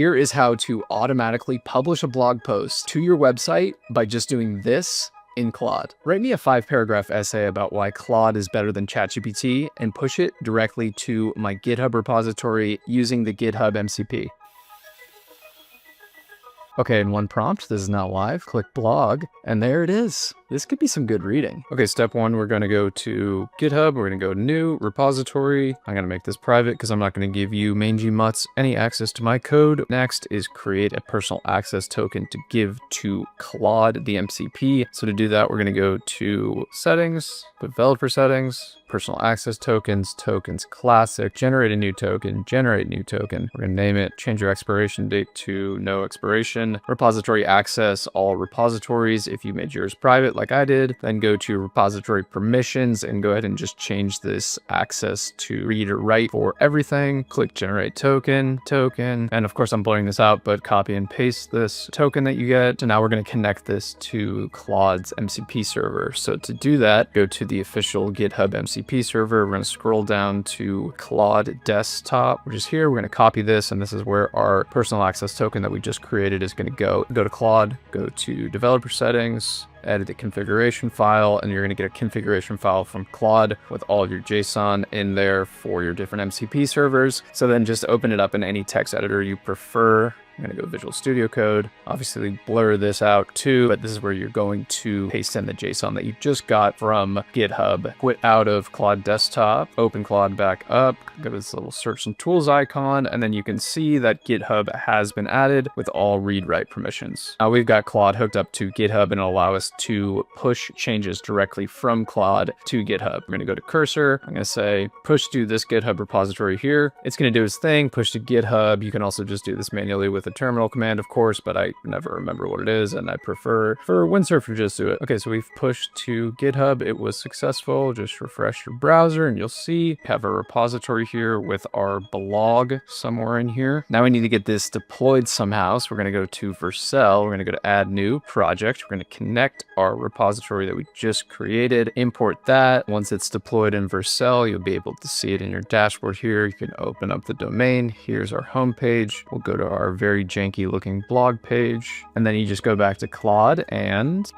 Here is how to automatically publish a blog post to your website by just doing this in Claude. Write me a 5-paragraph essay about why Claude is better than ChatGPT and push it directly to my GitHub repository using the GitHub MCP. Okay, in one prompt, this is now live. Click blog, and there it is. This could be some good reading. Okay, step one, we're gonna go to GitHub. We're gonna go new repository. I'm gonna make this private because I'm not gonna give you mangy mutts any access to my code. Next is create a personal access token to give to Claude, the MCP. So to do that, we're gonna go to settings, developer settings, personal access tokens, tokens classic, generate a new token, generate new token. We're gonna name it, change your expiration date to no expiration, repository access, all repositories. If you made yours private like I did, then go to repository permissions and go ahead and just change this access to read or write for everything. Click generate token, and of course I'm blurring this out, but copy and paste this token that you get. So now we're gonna connect this to Claude's MCP server. So to do that, go to the official GitHub MCP server. We're gonna scroll down to Claude desktop, which is here. We're gonna copy this, and this is where our personal access token that we just created is gonna go. Go to Claude, go to developer settings, edit the configuration file, and you're going to get a configuration file from Claude with all of your JSON in there for your different MCP servers. So then just open it up in any text editor you prefer. I'm going to go Visual Studio Code, obviously blur this out too, but this is where you're going to paste in the JSON that you just got from GitHub. Quit out of Claude desktop, open Claude back up, go to this little search and tools icon, and then you can see that GitHub has been added with all read-write permissions. Now we've got Claude hooked up to GitHub and it'll allow us to push changes directly from Claude to GitHub. We're going to go to cursor. I'm going to say push to this GitHub repository here. It's going to do its thing, push to GitHub. You can also just do this manually with a terminal command, of course, but I never remember what it is, and I prefer for windsurfer just do it. Okay, so we've pushed to GitHub. It was successful. Just refresh your browser and you'll see we have a repository here with our blog somewhere in here. Now we need to get this deployed somehow. So we're going to go to Vercel. We're going to go to add new project. We're going to connect our repository that we just created, import that. Once it's deployed in Vercel, you'll be able to see it in your dashboard here. You can open up the domain. Here's our homepage. We'll go to our very janky looking blog page, and then you just go back to Claude and